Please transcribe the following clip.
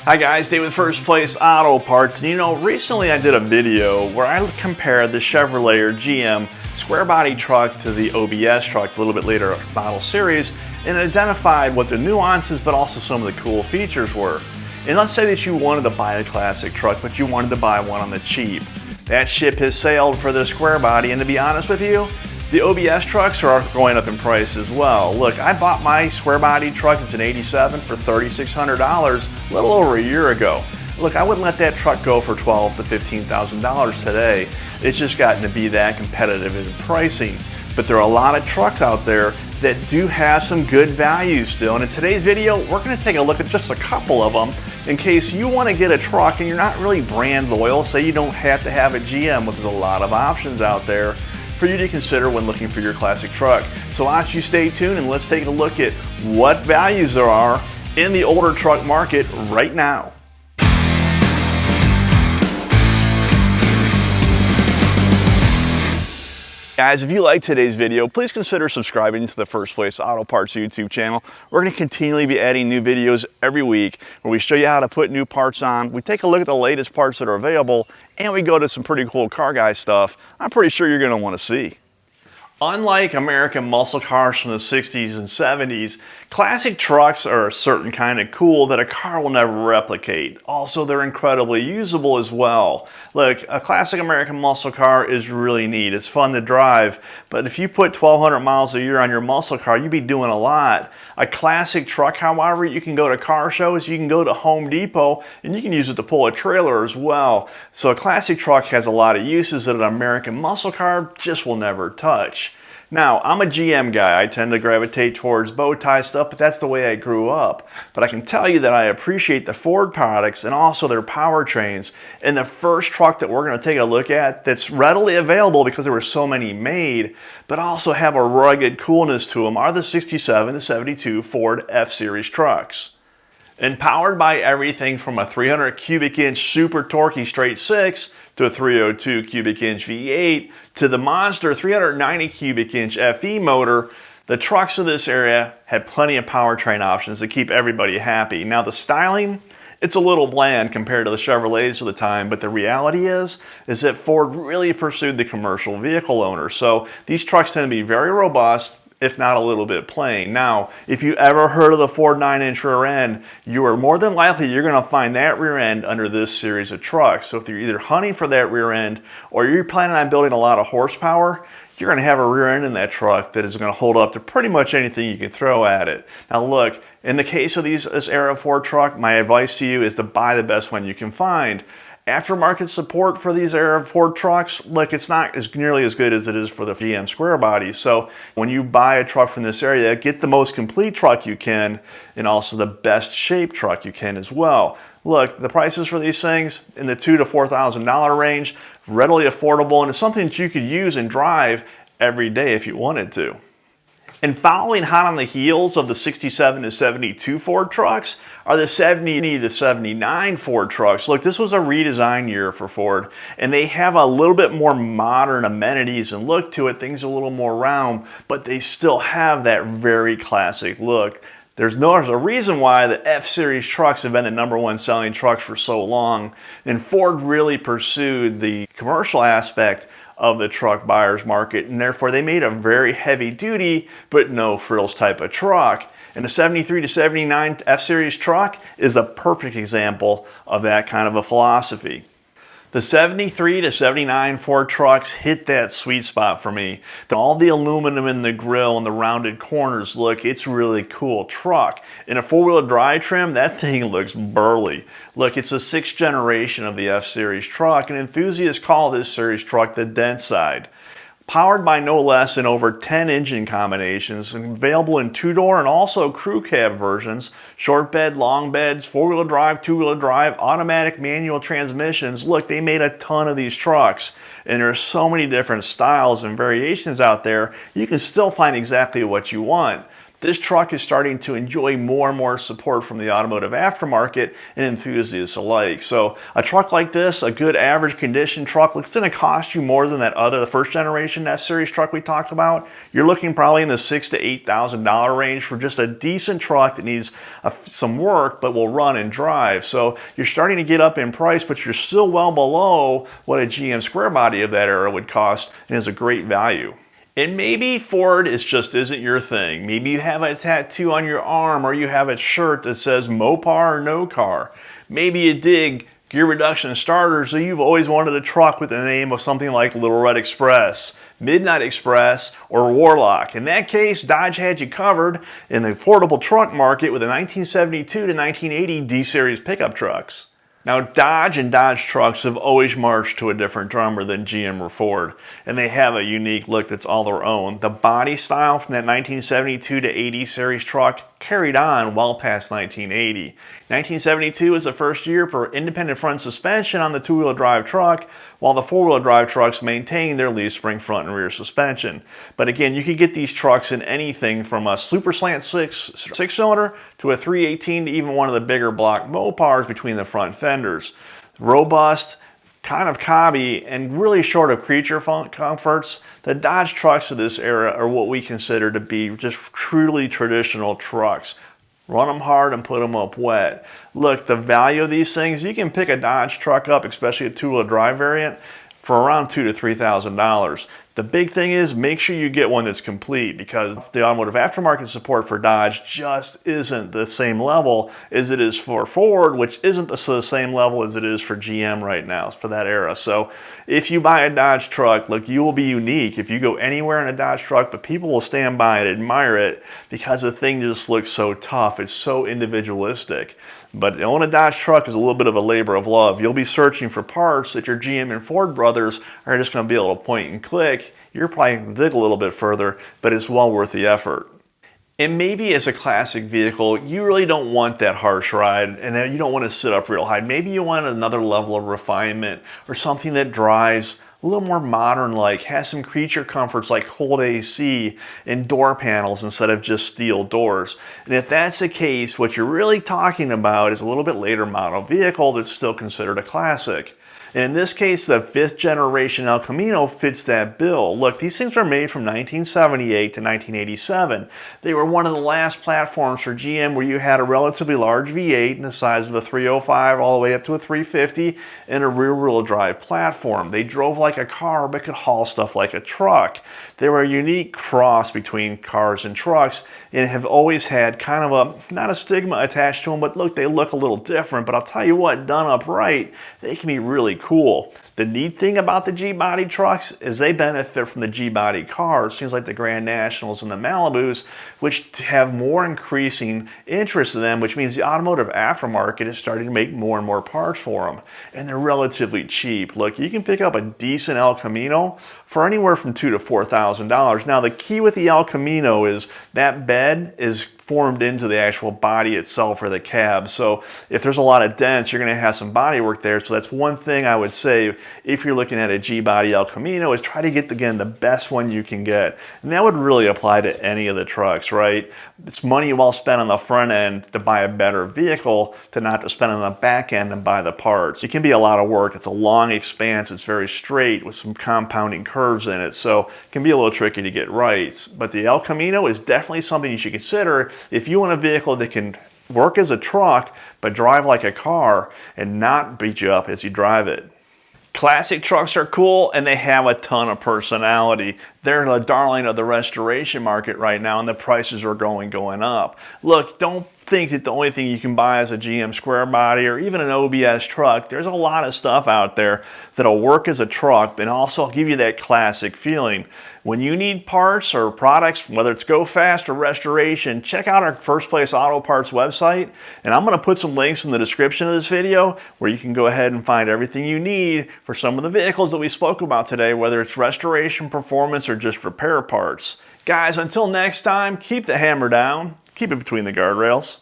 Hi guys, Dave with First Place Auto Parts. And you know, recently I did a video where I compared the Chevrolet or GM Squarebody truck to the OBS truck, a little bit later model series, and identified what the nuances but also some of the cool features were. And let's say that you wanted to buy a classic truck, but you wanted to buy one on the cheap. That ship has sailed for the Squarebody, and to be honest with you, the OBS trucks are going up in price as well. Look, I bought my Squarebody truck, it's an 87, for $3,600 a little over a year ago. Look, I wouldn't let that truck go for $12,000 to $15,000 today. It's just gotten to be that competitive in pricing. But there are a lot of trucks out there that do have some good value still. And in today's video, we're going to take a look at just a couple of them in case you want to get a truck and you're not really brand loyal. Say you don't have to have a GM, but there's a lot of options out there for you to consider when looking for your classic truck. So why don't you stay tuned and let's take a look at what values there are in the older truck market right now. Guys, if you like today's video, please consider subscribing to the First Place Auto Parts YouTube channel. We're going to continually be adding new videos every week where we show you how to put new parts on. We take a look at the latest parts that are available, and we go to some pretty cool car guy stuff I'm pretty sure you're going to want to see. Unlike American muscle cars from the 60s and 70s, classic trucks are a certain kind of cool that a car will never replicate. Also, they're incredibly usable as well. Look, a classic American muscle car is really neat. It's fun to drive, but if you put 1,200 miles a year on your muscle car, you'd be doing a lot. A classic truck, however, you can go to car shows, you can go to Home Depot, and you can use it to pull a trailer as well. So a classic truck has a lot of uses that an American muscle car just will never touch. Now, I'm a GM guy. I tend to gravitate towards bow tie stuff, but that's the way I grew up. But I can tell you that I appreciate the Ford products and also their powertrains. And the first truck that we're going to take a look at that's readily available because there were so many made, but also have a rugged coolness to them, are the 67 to 72 Ford F-Series trucks. And powered by everything from a 300 cubic inch super torquey straight six to a 302 cubic inch V8 to the monster 390 cubic inch FE motor, the trucks of this area had plenty of powertrain options to keep everybody happy. Now the styling, it's a little bland compared to the Chevrolets of the time, but the reality is that Ford really pursued the commercial vehicle owner. So these trucks tend to be very robust, if not a little bit plain. Now, if you ever heard of the Ford 9-inch rear end, you are more than likely you're going to find that rear end under this series of trucks. So if you're either hunting for that rear end or you're planning on building a lot of horsepower, you're going to have a rear end in that truck that is going to hold up to pretty much anything you can throw at it. Now look, in the case of this era Ford truck, my advice to you is to buy the best one you can find. Aftermarket support for these era Ford trucks, look, it's not nearly as good as it is for the GM Squarebody. So when you buy a truck from this area, get the most complete truck you can and also the best shaped truck you can as well. Look, the prices for these things in the $2,000 to $4,000 range, readily affordable, and it's something that you could use and drive every day if you wanted to. And following hot on the heels of the 67 to 72 Ford trucks are the 70 to 79 Ford trucks. Look, this was a redesign year for Ford, and they have a little bit more modern amenities and look to it. Things are a little more round, but they still have that very classic look. There's a reason why the F-Series trucks have been the #1 selling trucks for so long, and Ford really pursued the commercial aspect of the truck buyer's market, and therefore they made a very heavy duty but no frills type of truck. And the 73 to 79 F-Series truck is a perfect example of that kind of a philosophy. The 73 to 79 Ford trucks hit that sweet spot for me. All the aluminum in the grille and the rounded corners, look, it's a really cool truck. In a four-wheel drive trim, that thing looks burly. Look, it's the 6th generation of the F-Series truck, and enthusiasts call this series truck the dense side. Powered by no less than over 10 engine combinations, available in two-door and also crew cab versions, short bed, long beds, four-wheel drive, two-wheel drive, automatic manual transmissions. Look, they made a ton of these trucks, and there's so many different styles and variations out there, you can still find exactly what you want. this truck is starting to enjoy more and more support from the automotive aftermarket and enthusiasts alike. So a truck like this, a good average condition truck, it's going to cost you more than the first generation F-Series truck we talked about. You're looking probably in the $6,000 to $8,000 range for just a decent truck that needs some work but will run and drive. So you're starting to get up in price, but you're still well below what a GM Squarebody of that era would cost, and is a great value. And maybe Ford just isn't your thing. Maybe you have a tattoo on your arm, or you have a shirt that says MOPAR or no car. Maybe you dig gear reduction starters, so you've always wanted a truck with the name of something like Little Red Express, Midnight Express, or Warlock. In that case, Dodge had you covered in the affordable truck market with the 1972 to 1980 D-Series pickup trucks. Now, Dodge and Dodge trucks have always marched to a different drummer than GM or Ford, and they have a unique look that's all their own. The body style from that 1972 to 80 series truck carried on well past 1980. 1972 was the first year for independent front suspension on the two-wheel drive truck, while the four-wheel drive trucks maintained their leaf spring front and rear suspension. But again, you could get these trucks in anything from a super slant six-cylinder to a 318 to even one of the bigger block MOPARs between the front fenders. Robust, kind of cobby, and really short of creature comforts, the Dodge trucks of this era are what we consider to be just truly traditional trucks. Run them hard and put them up wet. Look, the value of these things, you can pick a Dodge truck up, especially a two-wheel drive variant, for around $2,000 to $3,000. The big thing is make sure you get one that's complete, because the automotive aftermarket support for Dodge just isn't the same level as it is for Ford, which isn't the same level as it is for GM right now for that era. So if you buy a Dodge truck, look, you will be unique if you go anywhere in a Dodge truck, but people will stand by and admire it because the thing just looks so tough. It's so individualistic. But to own a Dodge truck is a little bit of a labor of love. You'll be searching for parts that your GM and Ford brothers are just going to be able to point and click. You're probably going to dig a little bit further, but it's well worth the effort. And maybe as a classic vehicle, you really don't want that harsh ride, and then you don't want to sit up real high. Maybe you want another level of refinement, or something that drives a little more modern, like has some creature comforts like cold AC and door panels instead of just steel doors. And if that's the case, what you're really talking about is a little bit later model vehicle that's still considered a classic. And in this case, the 5th generation El Camino fits that bill. Look, these things were made from 1978 to 1987. They were one of the last platforms for GM where you had a relatively large V8 in the size of a 305 all the way up to a 350 and a rear-wheel drive platform. They drove like a car but could haul stuff like a truck. They were a unique cross between cars and trucks, and have always had kind of not a stigma attached to them, but look, they look a little different. But I'll tell you what, done up right, they can be really cool. The neat thing about the G-body trucks is they benefit from the G-body cars, things like the Grand Nationals and the Malibus, which have more increasing interest in them, which means the automotive aftermarket is starting to make more and more parts for them. And they're relatively cheap. Look, you can pick up a decent El Camino for anywhere from $2,000 to $4,000. Now, the key with the El Camino is that bed is formed into the actual body itself, or the cab. So if there's a lot of dents, you're going to have some body work there. So that's one thing I would say if you're looking at a G-body El Camino, is try to get, again, the best one you can get. And that would really apply to any of the trucks, right? It's money well spent on the front end to buy a better vehicle, to not to spend on the back end and buy the parts. It can be a lot of work. It's a long expanse. It's very straight with some compounding curves in it. So it can be a little tricky to get right. But the El Camino is definitely something you should consider if you want a vehicle that can work as a truck but drive like a car and not beat you up as you drive it. Classic trucks are cool, and they have a ton of personality. They're the darling of the restoration market right now, and the prices are going up. Look, don't think that the only thing you can buy is a GM Squarebody or even an OBS truck. There's a lot of stuff out there that'll work as a truck and also give you that classic feeling. When you need parts or products, whether it's Go Fast or restoration, check out our First Place Auto Parts website, and I'm going to put some links in the description of this video where you can go ahead and find everything you need for some of the vehicles that we spoke about today, whether it's restoration, performance, or just repair parts. Guys, until next time, keep the hammer down, keep it between the guardrails.